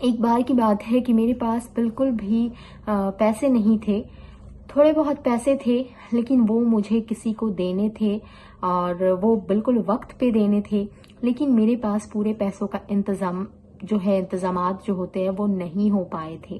ایک بار کی بات ہے کہ میرے پاس بالکل بھی پیسے نہیں تھے. تھوڑے بہت پیسے تھے لیکن وہ مجھے کسی کو دینے تھے اور وہ بالکل وقت پہ دینے تھے. لیکن میرے پاس پورے پیسوں کا انتظامات جو ہوتے ہیں وہ نہیں ہو پائے تھے.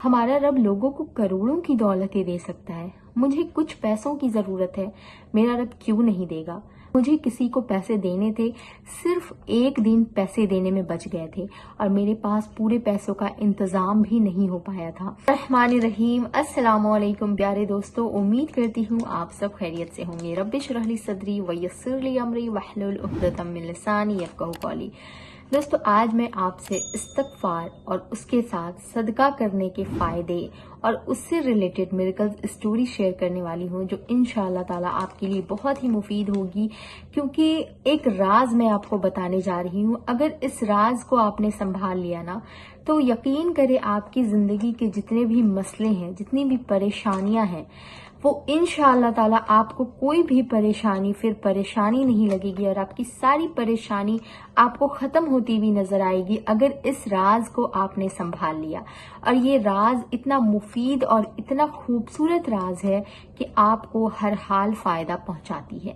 ہمارا رب لوگوں کو کروڑوں کی دولتیں دے سکتا ہے. مجھے کچھ پیسوں کی ضرورت ہے، میرا رب کیوں نہیں دے گا؟ مجھے کسی کو پیسے دینے تھے، صرف ایک دن پیسے دینے میں بچ گئے تھے اور میرے پاس پورے پیسوں کا انتظام بھی نہیں ہو پایا تھا. الرحمن الرحیم. السلام علیکم پیارے دوستو، امید کرتی ہوں آپ سب خیریت سے ہوں گے. رب اشرح لی صدری ویسر لی امری واحلل عقدۃ من لسانی یفقہوا قولی. دوستو، آج میں آپ سے استغفار اور اس کے ساتھ صدقہ کرنے کے فائدے اور اس سے ریلیٹڈ میریکلز اسٹوری شیئر کرنے والی ہوں، جو انشاءاللہ تعالیٰ آپ کے لیے بہت ہی مفید ہوگی، کیونکہ ایک راز میں آپ کو بتانے جا رہی ہوں. اگر اس راز کو آپ نے سنبھال لیا نا تو یقین کرے آپ کی زندگی کے جتنے بھی مسئلے ہیں، جتنی بھی پریشانیاں ہیں، وہ انشاءاللہ تعالیٰ آپ کو کوئی بھی پریشانی نہیں لگے گی اور آپ کی ساری پریشانی آپ کو ختم ہوتی ہوئی نظر آئے گی اگر اس راز کو آپ نے سنبھال لیا. اور یہ راز اتنا مفید اور اتنا خوبصورت راز ہے کہ آپ کو ہر حال فائدہ پہنچاتی ہے.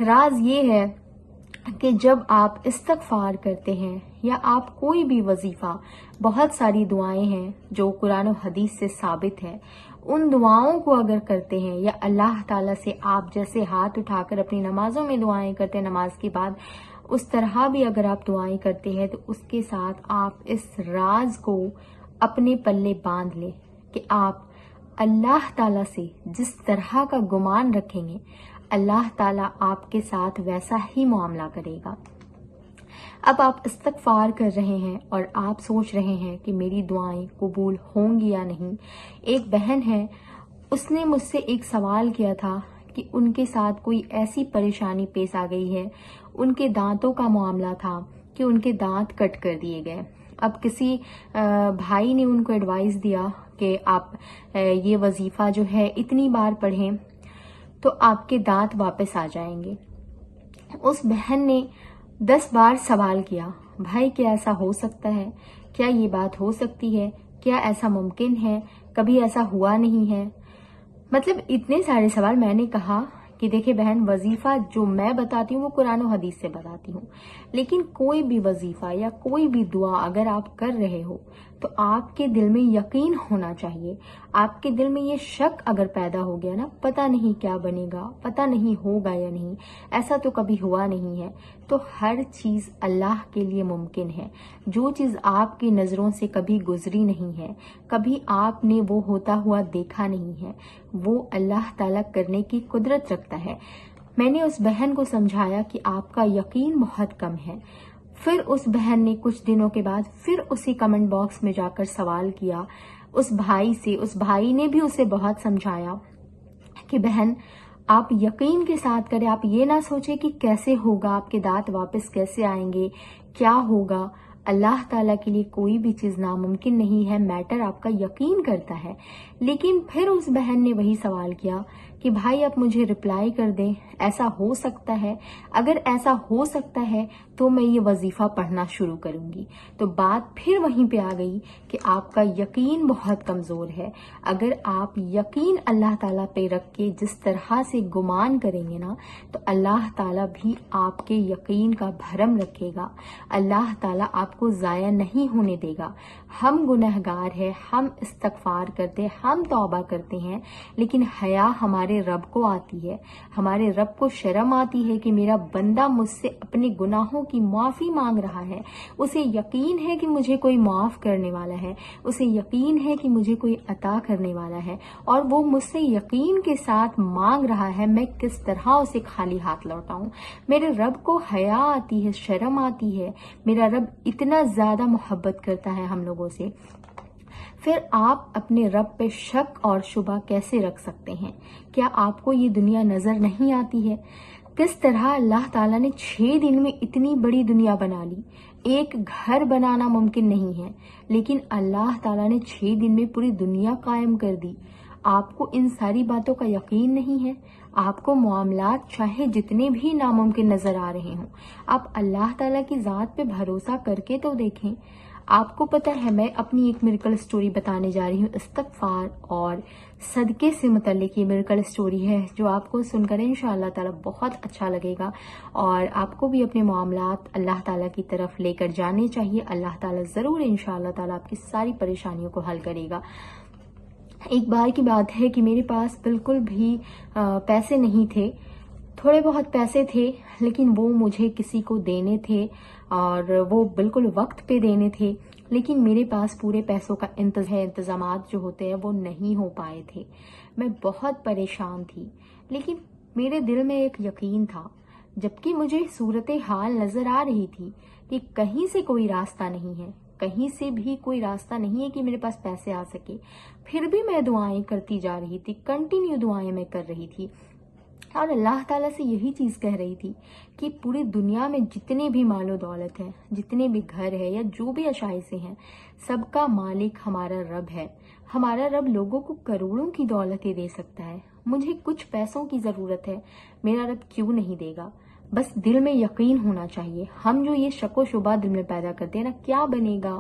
راز یہ ہے کہ جب آپ استغفار کرتے ہیں یا آپ کوئی بھی وظیفہ، بہت ساری دعائیں ہیں جو قرآن و حدیث سے ثابت ہے، ان دعاؤں کو اگر کرتے ہیں یا اللہ تعالیٰ سے آپ جیسے ہاتھ اٹھا کر اپنی نمازوں میں دعائیں کرتے ہیں نماز کے بعد، اس طرح بھی اگر آپ دعائیں کرتے ہیں تو اس کے ساتھ آپ اس راز کو اپنے پلے باندھ لیں کہ آپ اللہ تعالیٰ سے جس طرح کا گمان رکھیں گے، اللہ تعالیٰ آپ کے ساتھ ویسا ہی معاملہ کرے گا. اب آپ استغفار کر رہے ہیں اور آپ سوچ رہے ہیں کہ میری دعائیں قبول ہوں گی یا نہیں. ایک بہن ہے، اس نے مجھ سے ایک سوال کیا تھا کہ ان کے ساتھ کوئی ایسی پریشانی پیش آ گئی ہے، ان کے دانتوں کا معاملہ تھا کہ ان کے دانت کٹ کر دیے گئے. اب کسی بھائی نے ان کو ایڈوائز دیا کہ آپ یہ وظیفہ جو ہے اتنی بار پڑھیں تو آپ کے دانت واپس آ جائیں گے. اس بہن نے 10 بار سوال کیا، بھائی کیا ایسا ہو سکتا ہے؟ کیا یہ بات ہو سکتی ہے؟ کیا ایسا ممکن ہے؟ کبھی ایسا ہوا نہیں ہے؟ مطلب اتنے سارے سوال. میں نے کہا کہ دیکھیں بہن، وظیفہ جو میں بتاتی ہوں وہ قرآن و حدیث سے بتاتی ہوں، لیکن کوئی بھی وظیفہ یا کوئی بھی دعا اگر آپ کر رہے ہو تو آپ کے دل میں یقین ہونا چاہیے. آپ کے دل میں یہ شک اگر پیدا ہو گیا نا، پتہ نہیں کیا بنے گا، پتہ نہیں ہوگا یا نہیں، ایسا تو کبھی ہوا نہیں ہے، تو ہر چیز اللہ کے لیے ممکن ہے. جو چیز آپ کی نظروں سے کبھی گزری نہیں ہے، کبھی آپ نے وہ ہوتا ہوا دیکھا نہیں ہے، وہ اللہ تعالیٰ کرنے کی قدرت رکھتا ہے. میں نے اس بہن کو سمجھایا کہ آپ کا یقین بہت کم ہے. پھر اس بہن نے کچھ دنوں کے بعد پھر اسی کمنٹ باکس میں جا کر سوال کیا اس بھائی سے. اس بھائی نے بھی اسے بہت سمجھایا کہ بہن آپ یقین کے ساتھ کریں، آپ یہ نہ سوچیں کہ کیسے ہوگا، آپ کے دانت واپس کیسے آئیں گے، کیا ہوگا. اللہ تعالیٰ کے لیے کوئی بھی چیز ناممکن نہیں ہے، میٹر آپ کا یقین کرتا ہے. لیکن پھر اس بہن نے وہی سوال کیا کہ بھائی آپ مجھے رپلائی کر دیں، ایسا ہو سکتا ہے؟ اگر ایسا ہو سکتا ہے تو میں یہ وظیفہ پڑھنا شروع کروں گی. تو بات پھر وہیں پہ آ گئی کہ آپ کا یقین بہت کمزور ہے. اگر آپ یقین اللہ تعالیٰ پہ رکھ کے جس طرح سے گمان کریں گے نا تو اللہ تعالیٰ بھی آپ کے یقین کا بھرم رکھے گا. اللہ تعالیٰ آپ کو ضائع نہیں ہونے دے گا. ہم گنہگار ہیں، ہم استغفار کرتے ہیں، ہم توبہ کرتے ہیں، لیکن حیا ہمارے رب کو آتی ہے. ہمارے رب کو شرم آتی ہے کہ میرا بندہ مجھ سے اپنے گناہوں کی معافی مانگ رہا ہے. اسے یقین ہے کہ مجھے کوئی معاف کرنے والا ہے، اسے یقین ہے کہ مجھے کوئی عطا کرنے والا ہے، اور وہ مجھ سے یقین کے ساتھ مانگ رہا ہے. میں کس طرح اسے خالی ہاتھ لوٹاؤں؟ میرے رب کو حیا آتی ہے، شرم آتی ہے. میرا رب اتنا زیادہ محبت کرتا ہے ہم لوگوں سے. پھر آپ اپنے رب پہ شک اور شبہ کیسے رکھ سکتے ہیں؟ کیا آپ کو یہ دنیا نظر نہیں آتی ہے؟ کس طرح اللہ تعالیٰ نے 6 دن میں اتنی بڑی دنیا بنا لی. ایک گھر بنانا ممکن نہیں ہے، لیکن اللہ تعالیٰ نے 6 دن میں پوری دنیا قائم کر دی. آپ کو ان ساری باتوں کا یقین نہیں ہے؟ آپ کو معاملات چاہے جتنے بھی ناممکن نظر آ رہے ہوں، آپ اللہ تعالیٰ کی ذات پہ بھروسہ کر کے تو دیکھیں. آپ کو پتہ ہے میں اپنی ایک میریکل سٹوری بتانے جا رہی ہوں، استغفار اور صدقے سے متعلق یہ میریکل سٹوری ہے جو آپ کو سن کر انشاءاللہ تعالی بہت اچھا لگے گا، اور آپ کو بھی اپنے معاملات اللہ تعالیٰ کی طرف لے کر جانے چاہیے۔ اللہ تعالیٰ ضرور انشاءاللہ تعالی آپ کی ساری پریشانیوں کو حل کرے گا۔ ایک بار کی بات ہے کہ میرے پاس بالکل بھی پیسے نہیں تھے، تھوڑے بہت پیسے تھے لیکن وہ مجھے کسی کو دینے تھے اور وہ بالکل وقت پہ دینے تھے، لیکن میرے پاس پورے پیسوں کا انتظامات جو ہوتے ہیں وہ نہیں ہو پائے تھے۔ میں بہت پریشان تھی، لیکن میرے دل میں ایک یقین تھا، جبکہ مجھے صورتحال نظر آ رہی تھی کہ کہیں سے کوئی راستہ نہیں ہے، کہیں سے بھی کوئی راستہ نہیں ہے کہ میرے پاس پیسے آ سکے، پھر بھی میں دعائیں کرتی جا رہی تھی، کنٹینیو دعائیں میں کر رہی تھی، اور اللہ تعالیٰ سے یہی چیز کہہ رہی تھی کہ پوری دنیا میں جتنے بھی مال و دولت ہے، جتنے بھی گھر ہے یا جو بھی اشیاء سے ہیں، سب کا مالک ہمارا رب ہے۔ ہمارا رب لوگوں کو کروڑوں کی دولتیں دے سکتا ہے، مجھے کچھ پیسوں کی ضرورت ہے، میرا رب کیوں نہیں دے گا؟ بس دل میں یقین ہونا چاہیے۔ ہم جو یہ شک و شبہ دل میں پیدا کرتے ہیں نا، کیا بنے گا،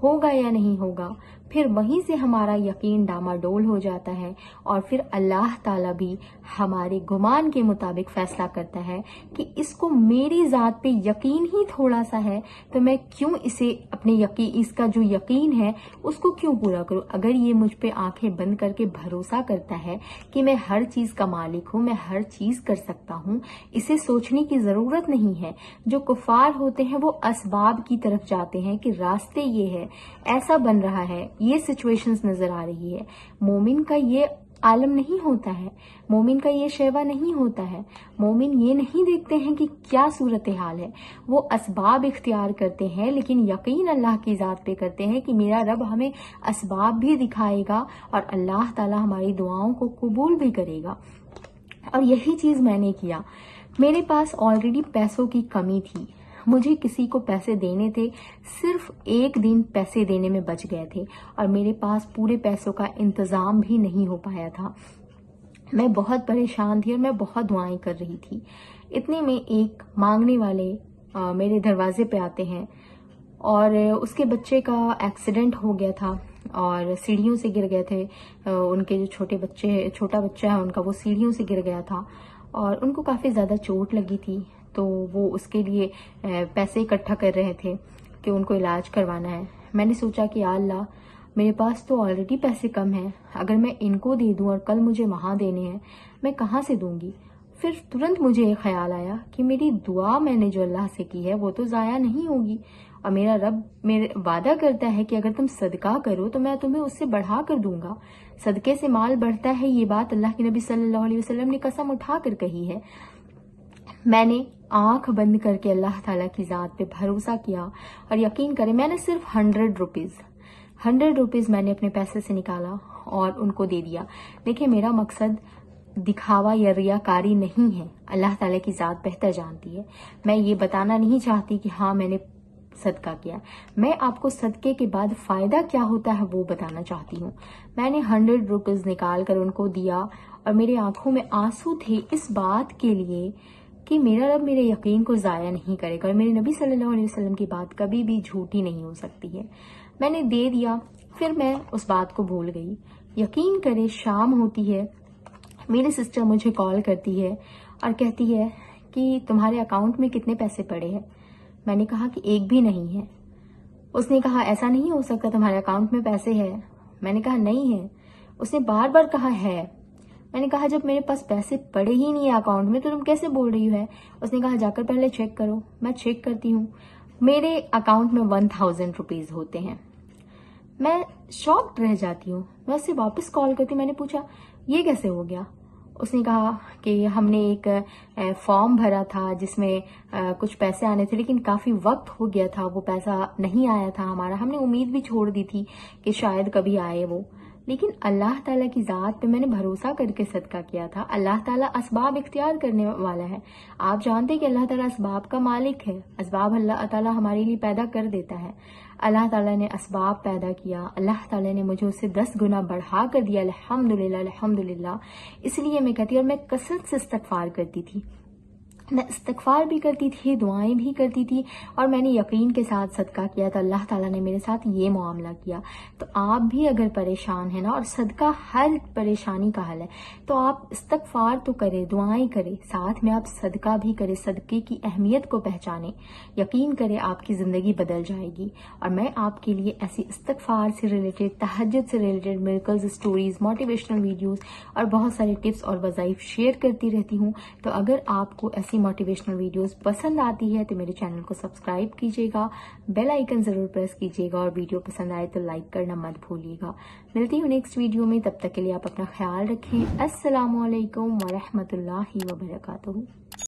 ہوگا یا نہیں ہوگا، پھر وہیں سے ہمارا یقین ڈاماڈول ہو جاتا ہے، اور پھر اللہ تعالیٰ بھی ہمارے گمان کے مطابق فیصلہ کرتا ہے کہ اس کو میری ذات پہ یقین ہی تھوڑا سا ہے، تو میں کیوں اسے اپنے اس کا جو یقین ہے اس کو کیوں پورا کروں؟ اگر یہ مجھ پہ آنکھیں بند کر کے بھروسہ کرتا ہے کہ میں ہر چیز کا مالک ہوں، میں ہر چیز کر سکتا ہوں، اسے سوچنے کی ضرورت نہیں ہے۔ جو کفار ہوتے ہیں وہ اسباب کی طرف جاتے ہیں کہ راستے یہ ہے، ایسا بن رہا ہے، یہ سچویشنز نظر آ رہی ہے۔ مومن کا یہ عالم نہیں ہوتا ہے، مومن کا یہ شیوا نہیں ہوتا ہے، مومن یہ نہیں دیکھتے ہیں کہ کیا صورتحال ہے، وہ اسباب اختیار کرتے ہیں، لیکن یقین اللہ کی ذات پہ کرتے ہیں کہ میرا رب ہمیں اسباب بھی دکھائے گا اور اللہ تعالی ہماری دعاؤں کو قبول بھی کرے گا۔ اور یہی چیز میں نے کیا۔ میرے پاس آلریڈی پیسوں کی کمی تھی، مجھے کسی کو پیسے دینے تھے، صرف ایک دن پیسے دینے میں بچ گئے تھے اور میرے پاس پورے پیسوں کا انتظام بھی نہیں ہو پایا تھا۔ میں بہت پریشان تھی اور میں بہت دعائیں کر رہی تھی۔ اتنے میں ایک مانگنے والے میرے دروازے پہ آتے ہیں، اور اس کے بچے کا ایکسیڈنٹ ہو گیا تھا اور سیڑھیوں سے گر گئے تھے۔ ان کے جو چھوٹا بچہ ہے ان کا، وہ سیڑھیوں سے گر گیا تھا اور ان کو کافی زیادہ چوٹ لگی تھی، تو وہ اس کے لیے پیسے اکٹھا کر رہے تھے کہ ان کو علاج کروانا ہے۔ میں نے سوچا کہ یا اللہ، میرے پاس تو آلریڈی پیسے کم ہیں، اگر میں ان کو دے دوں اور کل مجھے وہاں دینے ہیں، میں کہاں سے دوں گی؟ پھر ترنت مجھے یہ خیال آیا کہ میری دعا میں نے جو اللہ سے کی ہے وہ تو ضائع نہیں ہوگی، اور میرا رب میرے وعدہ کرتا ہے کہ اگر تم صدقہ کرو تو میں تمہیں اس سے بڑھا کر دوں گا، صدقے سے مال بڑھتا ہے، یہ بات اللہ کے نبی صلی اللہ علیہ وسلم نے قسم اٹھا کر کہی ہے۔ میں نے آنکھ بند کر کے اللہ تعالیٰ کی ذات پہ بھروسہ کیا، اور یقین کریں میں نے صرف 100 روپیز میں نے اپنے پیسے سے نکالا اور ان کو دے دیا۔ دیکھیں، میرا مقصد دکھاوا یا ریاکاری نہیں ہے، اللہ تعالیٰ کی ذات بہتر جانتی ہے۔ میں یہ بتانا نہیں چاہتی کہ ہاں میں نے صدقہ کیا، میں آپ کو صدقے کے بعد فائدہ کیا ہوتا ہے وہ بتانا چاہتی ہوں۔ میں نے 100 روپیز نکال کر ان کو دیا، اور میرے آنکھوں میں آنسو تھے اس بات کے لیے کہ میرا رب میرے یقین کو ضائع نہیں کرے گا، اور میرے نبی صلی اللہ علیہ وسلم کی بات کبھی بھی جھوٹی نہیں ہو سکتی ہے۔ میں نے دے دیا، پھر میں اس بات کو بھول گئی۔ یقین کرے، شام ہوتی ہے، میری سسٹر مجھے کال کرتی ہے اور کہتی ہے کہ تمہارے اکاؤنٹ میں کتنے پیسے پڑے ہیں؟ میں نے کہا کہ ایک بھی نہیں ہے۔ اس نے کہا ایسا نہیں ہو سکتا، تمہارے اکاؤنٹ میں پیسے ہیں۔ میں نے کہا نہیں ہے۔ اس نے بار بار کہا ہے۔ میں نے کہا جب میرے پاس پیسے پڑے ہی نہیں ہیں اکاؤنٹ میں تو تم کیسے بول رہی ہے؟ اس نے کہا جا کر پہلے چیک کرو۔ میں چیک کرتی ہوں، میرے اکاؤنٹ میں 1000 روپیز ہوتے ہیں۔ میں شاکڈ رہ جاتی ہوں۔ میں اس سے واپس کال کرتی ہوں، میں نے پوچھا یہ کیسے ہو گیا؟ اس نے کہا کہ ہم نے ایک فارم بھرا تھا جس میں کچھ پیسے آنے تھے، لیکن کافی وقت ہو گیا تھا، وہ پیسہ نہیں آیا تھا ہمارا، ہم نے امید بھی چھوڑ دی تھی کہ شاید کبھی آئے وہ، لیکن اللہ تعالیٰ کی ذات پہ میں نے بھروسہ کر کے صدقہ کیا تھا۔ اللہ تعالیٰ اسباب اختیار کرنے والا ہے، آپ جانتے کہ اللہ تعالیٰ اسباب کا مالک ہے، اسباب اللہ تعالیٰ ہمارے لیے پیدا کر دیتا ہے۔ اللہ تعالیٰ نے اسباب پیدا کیا، اللہ تعالیٰ نے مجھے اسے 10 گنا بڑھا کر دیا، الحمدللہ الحمدللہ۔ اس لیے میں کہتی ہوں، اور میں کثرت سے استغفار کرتی تھی، میں استغفار بھی کرتی تھی، دعائیں بھی کرتی تھی، اور میں نے یقین کے ساتھ صدقہ کیا تو اللہ تعالیٰ نے میرے ساتھ یہ معاملہ کیا۔ تو آپ بھی اگر پریشان ہیں نا، اور صدقہ ہر پریشانی کا حل ہے، تو آپ استغفار تو کریں، دعائیں کریں، ساتھ میں آپ صدقہ بھی کریں، صدقے کی اہمیت کو پہچانیں، یقین کریں آپ کی زندگی بدل جائے گی۔ اور میں آپ کے لیے ایسی استغفار سے ریلیٹڈ، تہجد سے related miracles stories, motivational videos اور بہت سارے ٹپس اور وظائف شیئر کرتی رہتی ہوں۔ تو اگر آپ کو ایسی موٹیویشنل ویڈیوز پسند آتی ہے تو میرے چینل کو سبسکرائب کیجیے گا، بیل آئیکن ضرور پریس کیجیے گا، اور ویڈیو پسند آئے تو لائک کرنا مت بھولیے گا۔ ملتی ہوں نیکسٹ ویڈیو میں، تب تک کے لیے آپ اپنا خیال رکھیں۔ السلام علیکم ورحمۃ اللہ وبرکاتہ۔